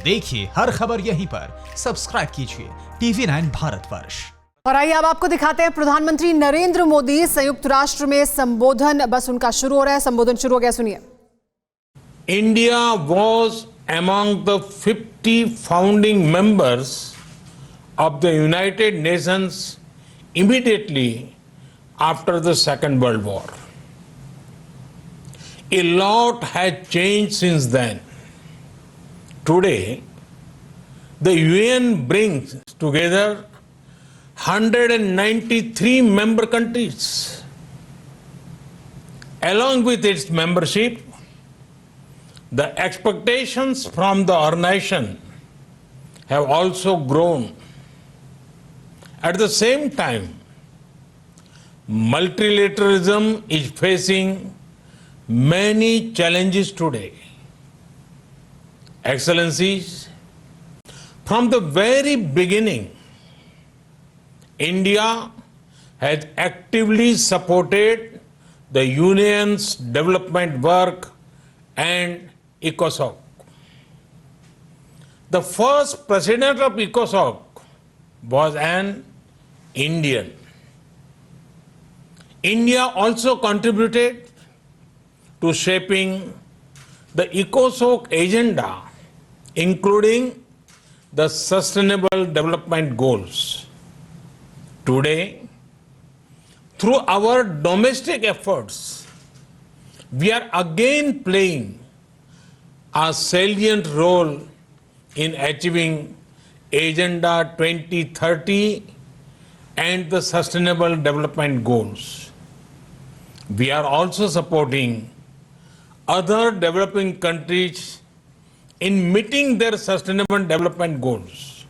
देखिए हर खबर यहीं पर, सब्सक्राइब कीजिए TV9 भारतवर्ष। और आइए अब आपको दिखाते हैं प्रधानमंत्री नरेंद्र मोदी संयुक्त राष्ट्र में संबोधन, बस उनका शुरू हो रहा है, संबोधन शुरू हो गया, सुनिए। India was among the 50 founding members of the United Nations immediately after the Second World War. A lot has changed since then. Today, the UN brings together 193 member countries. Along with its membership, the expectations from the organization have also grown. At the same time, multilateralism is facing many challenges today. Excellencies, from the very beginning, India has actively supported the Union's development work and ECOSOC. The first president of ECOSOC was an Indian. India also contributed to shaping the ECOSOC agenda, including the Sustainable Development Goals. Today, through our domestic efforts, we are again playing a salient role in achieving Agenda 2030 and the Sustainable Development Goals. We are also supporting other developing countries in meeting their Sustainable Development Goals.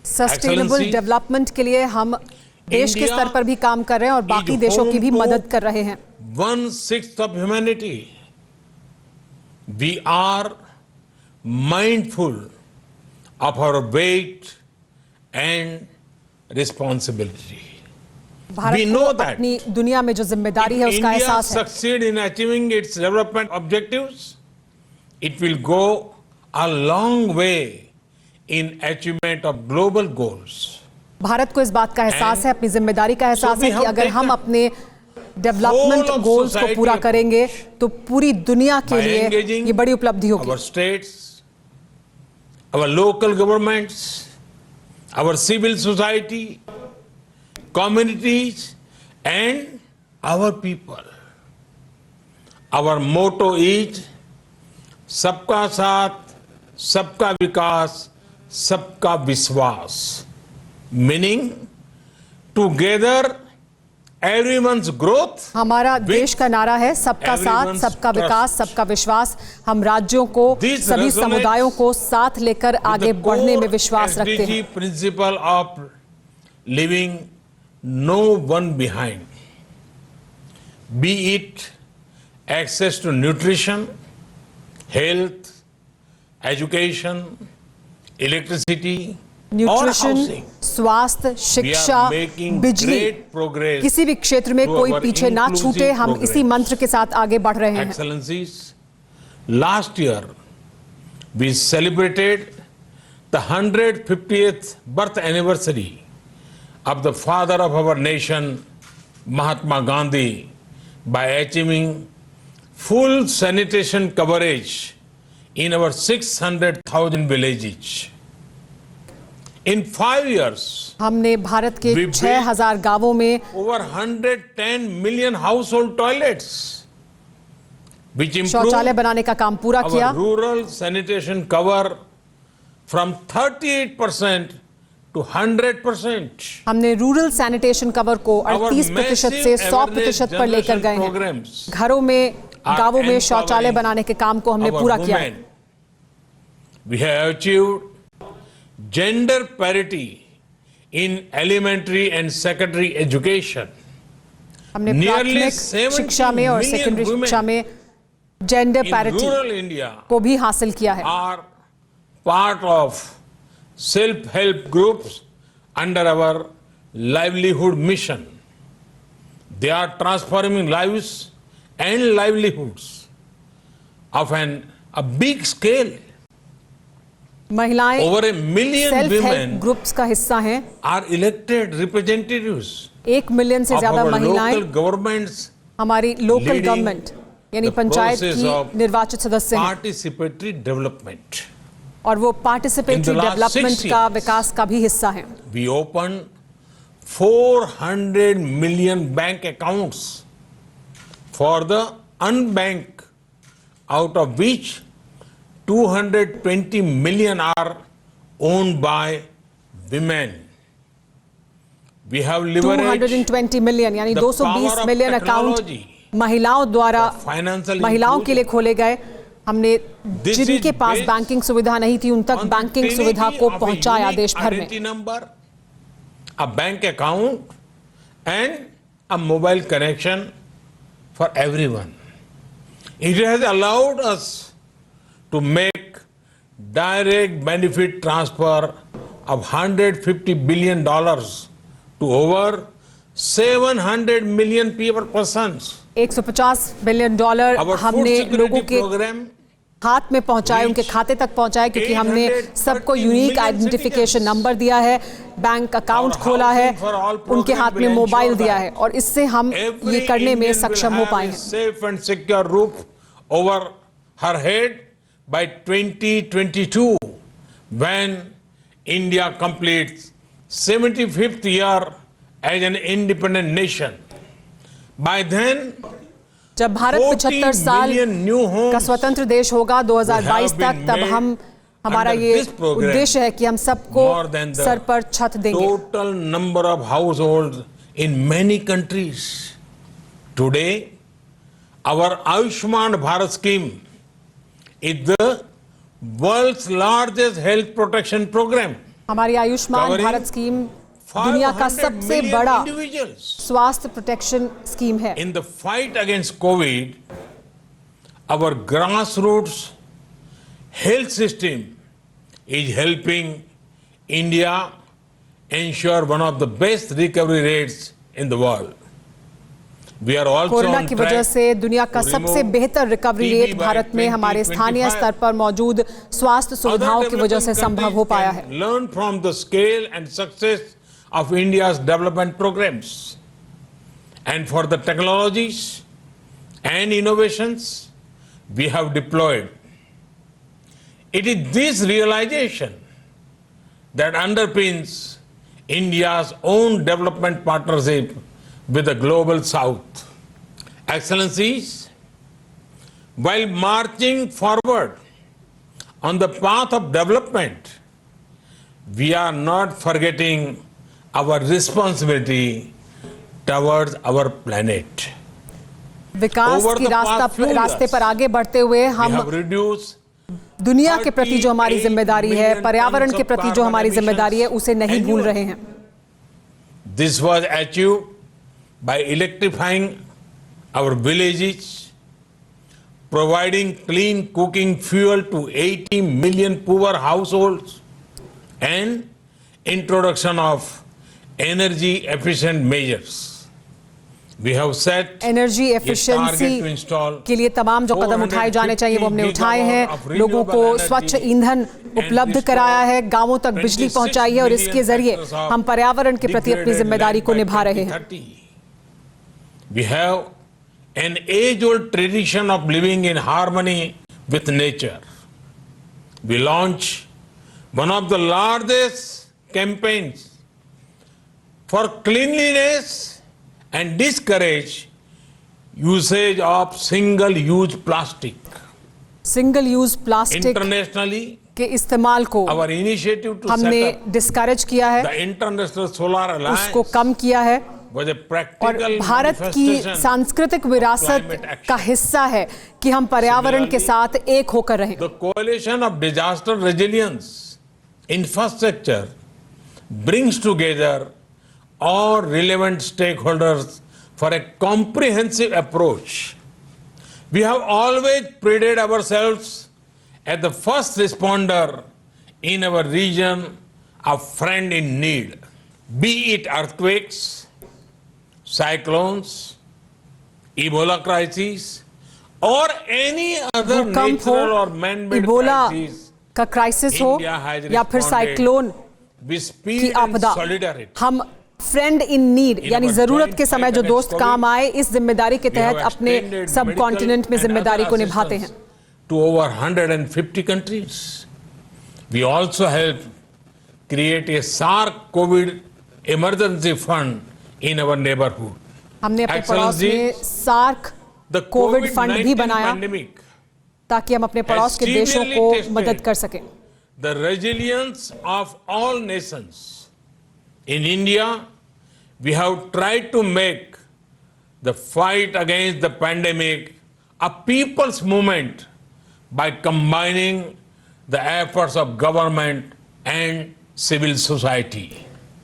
Sustainable development के लिए हम देश के स्तर पर भी काम कर रहे हैं और बाकी देशों की भी मदद कर रहे हैं। 1/6 of humanity. We are mindful of our weight and responsibility. We know that अपनी दुनिया में जो जिम्मेदारी है उसका India एहसास है। succeed in achieving its development objectives, it will go a long way in achievement of global goals. Bharat को इस बात का एहसास है, अपनी जिम्मेदारी का एहसास है कि अगर हम अपने डेवलपमेंट गोल्स को पूरा करेंगे तो पूरी दुनिया के लिए ये बड़ी उपलब्धि होगी। Our states, our local governments, our civil society, communities and our people. Our motto is सबका साथ, सबका विकास, सबका विश्वास. Meaning together everyone's growth. हमारा देश का नारा है सबका साथ, सबका विकास, सबका विश्वास। हम राज्यों को, सभी समुदायों को साथ लेकर आगे बढ़ने में विश्वास रखते हैं। Principle of leaving no one behind. Be it access to nutrition, health, education, electricity, nutrition, स्वास्थ्य, शिक्षा, बिजली, किसी भी क्षेत्र में कोई पीछे ना छूटे, हम इसी मंत्र के साथ आगे बढ़ रहे हैं। Excellencies, last year we celebrated the 150th birth anniversary of the father of our nation, Mahatma Gandhi, by achieving full sanitation coverage in our 600,000 villages. In 5 years, हमने भारत के 6,000 गांवों में over 110 million household toilets, which improved शौचालय बनाने का काम पूरा किया। our rural sanitation cover from 38% to 100%. हमने रूरल सैनिटेशन कवर को 38% से 100% पर लेकर गए हैं। घरों में, गांवों में शौचालय बनाने के काम को हमने पूरा किया है। We have achieved gender parity in elementary and secondary education. हमने प्राथमिक शिक्षा में और सेकेंडरी शिक्षा में जेंडर पैरिटी को भी हासिल किया है। Are part of self-help groups under our livelihood mission. They are transforming lives and livelihoods of a big scale. महिलाएं over a million self help women groups का हिस्सा हैं। are elected representatives 1 मिलियन से of ज्यादा our महिलाएं local governments हमारी local leading government यानी the panchayat process की of निर्वाचित सदस्य हैं participatory development. और वो participatory In the last development 6 का years, विकास का भी हिस्सा हैं। We opened 400 million bank accounts for the unbanked, out of which 220 million are owned by women. We have leveraged 220 million यानी the 220 power of million account technology महिलाओं द्वारा for financial महिलाओं के लिए खोले गए। हमने This जिनके is पास based बैंकिंग सुविधा नहीं थी उन तक on the बैंकिंग trinity सुविधा को of a पहुंचाया unique देश भर में। identity number, a bank account and a mobile connection for everyone. It has allowed us to make direct benefit transfer of $150 billion to over 700 million people persons. 150 billion dollar Our food हमने लोगों security के program हाथ में पहुंचाए, उनके खाते तक पहुंचाए, क्योंकि हमने 830 सबको unique million identification citizens. Number दिया है, बैंक अकाउंट Our खोला है, Housing for All उनके program हाथ में will मोबाइल ensure दिया that है और इससे हम every ये करने में Indian will सक्षम हो have पाए a हैं। safe and secure roof over her head by 2022, when India completes 75th year as an independent nation. By then, जब भारत 75 साल million new homes का स्वतंत्र देश होगा 2022 have तक, been तब made हम हमारा under ये this program उद्देश्य है कि हम सबको more than the सर पर छत देंगे। total number of households in many countries. Today, our Ayushman Bharat scheme is the world's largest health protection program. हमारी आयुष्मान Covering भारत स्कीम दुनिया का 500 सबसे million बड़ा individuals. स्वास्थ्य प्रोटेक्शन स्कीम है। In the fight against COVID, our grassroots health system is helping India ensure one of the best recovery rates in the world. We are also corona on की वजह track से दुनिया का to सबसे remove बेहतर recovery TB rate by Bharat में हमारे स्थानीय 2025. स्तर पर मौजूद स्वास्थ्य सुविधाओं की वजह से संभव हो पाया है। Countries can learn from the scale and success of India's development programs. And for the technologies and innovations we have deployed, it is this realization that underpins India's own development partnership with the global South. Excellencies, while marching forward on the path of development, we are not forgetting our responsibility towards our planet. Vikas Over की the past few रास्ते years, पर आगे बढ़ते हुए We हम have reduced दुनिया के प्रति जो हमारी 38 जिम्मेदारी है, million पर्यावरण tons के of प्रति जो carbon हमारी जिम्मेदारी है, उसे नहीं emissions भूल annually. रहे हैं। This was achieved by electrifying our villages, providing clean cooking fuel to 80 million poor households, and introduction of energy efficient measures. We have set energy a target efficiency to install के लिए तमाम जो कदम उठाए जाने चाहिए वो हमने उठाए हैं। लोगों को स्वच्छ ईंधन उपलब्ध कराया है, गांवों तक बिजली पहुंचाई है और इसके जरिए हम पर्यावरण के प्रति अपनी जिम्मेदारी को निभा रहे हैं। We have an age-old tradition of living in harmony with nature. We launched one of the largest campaigns for cleanliness and discourage usage of single-use plastic. Single use plastic Internationally, के इस्तेमाल को our initiative to हमने set up discourage किया है, the International Solar Alliance उसको कम किया है was a और practical भारत की manifestation सांस्कृतिक विरासत climate action. का हिस्सा है कि हम पर्यावरण के साथ एक होकर रहें। The coalition of disaster resilience infrastructure brings together all relevant stakeholders for a comprehensive approach. We have always prided ourselves as the first responder in our region, a friend in need. Be it earthquakes, cyclones, Ebola crises, or any other भूकंप हो, natural or man-made Ebola crisis का crisis हो India has या फिर responded cyclone with की speed and आपदा, solidarity. हम friend in need यानी our जरूरत joint के समय fight जो against दोस्त COVID, काम आए, इस जिम्मेदारी के We have तहत अपने extended सब medical कॉन्टिनेंट में and जिम्मेदारी other को निभाते हैं। assistance to over 150 countries. We also helped create a SARC COVID emergency fund in our neighborhood. हमने अपने पड़ोस Excellency, में सार्क The कोविड फंड भी COVID-19 बनाया pandemic ताकि हम अपने पड़ोस के देशों severely को tested मदद कर सकें। the resilience of all nations. In India, we have tried to make the fight against the pandemic a people's movement by combining the efforts of government and civil society.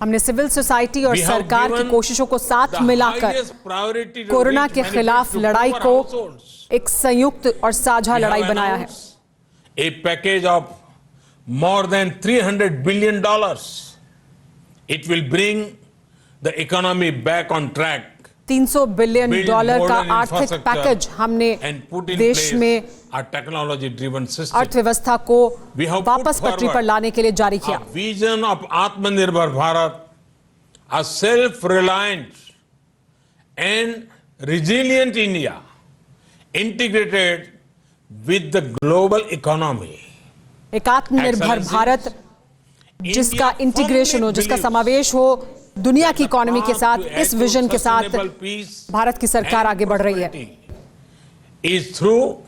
हमने civil society और We have सरकार की given कोशिशों को साथ the मिलाकर highest priority to corona reach के benefits खिलाफ to लड़ाई poor को households. एक संयुक्त और साझा We लड़ाई have बनाया है। announced a package of more than $300 billion. It will bring the economy back on track. $300 billion build का modern आर्थिक infrastructure पैकेज हमने and put in देश place में a technology-driven system. अर्थव्यवस्था को We have put वापस पटरी पर forward लाने के लिए जारी A किया। vision of Atmanirbhar Bharat, a self-reliant and resilient India, integrated with the global economy. एक आत्मनिर्भर Excellency, भारत जिसका India इंटीग्रेशन हो, firmly जिसका believes समावेश हो दुनिया की इकोनॉमी के साथ, to इस विजन के साथ sustainable peace भारत की सरकार and आगे बढ़ रही है। prosperity is through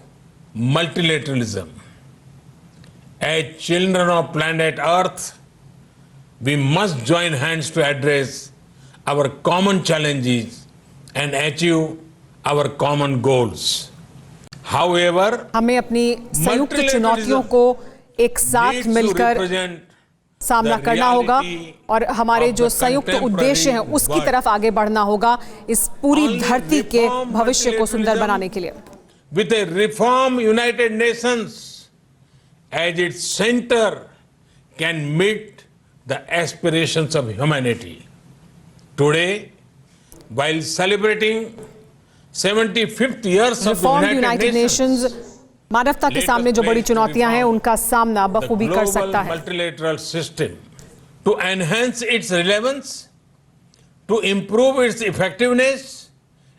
multilateralism. As children of planet Earth, we must join hands to address our common challenges and achieve our common goals. However, हमें अपनी संयुक्त चुनौतियों को एक साथ needs to मिलकर represent सामना the करना होगा reality और हमारे of जो the संयुक्त उद्देश्य हैं contemporary उसकी world. तरफ आगे बढ़ना होगा इस पूरी Only धरती के reform भविष्य को सुंदर multilateralism बनाने के लिए। with a reform United Nations as its center can meet the aspirations of humanity. Today, while celebrating 75th years of the reform United United Nations, Nations मानवता के Let सामने us जो बड़ी pledge to चुनौतियां हैं reform उनका सामना the बखूबी कर global सकता है। multilateral system to enhance its relevance, to improve its effectiveness,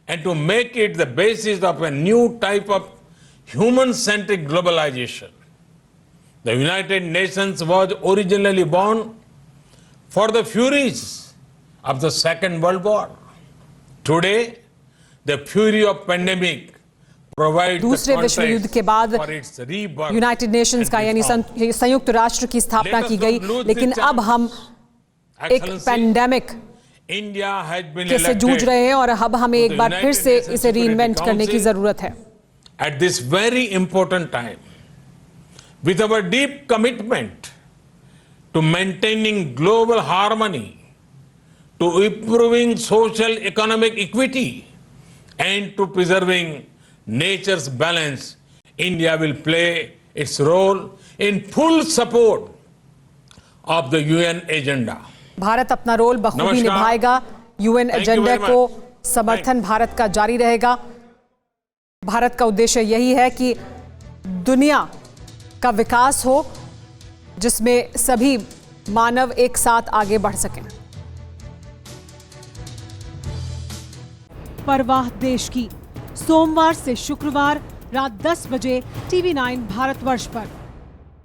and to make it the basis of a new type of human-centric globalization. The United Nations was originally born for the furies of the Second World War. Today, the fury of pandemic provides the दूसरे विश्व युद्ध के बाद context for its rebirth United Nations का and यानी reform. संयुक्त राष्ट्र की स्थापना Let us की not गई, lose लेकिन this अब chance. हम एक Excellency, pandemic India has been के से जूझ elected रहे हैं और अब हमें to एक the बार फिर United से Nations इसे Security रीइन्वेंट करने की Council जरूरत है। at this very important time. With our deep commitment to maintaining global harmony, to improving social economic equity, and to preserving nature's balance, India will play its role in full support of the UN agenda. Bharat अपना role बखूबी नमस्कार। निभाएगा। UN Thank you agenda very को much. समर्थन भारत का जारी रहेगा। भारत का उद्देश्य यही है कि दुनिया का विकास हो जिसमें सभी मानव एक साथ आगे बढ़ सकें। परवाह देश की, सोमवार से शुक्रवार रात 10 बजे TV9 भारतवर्ष पर।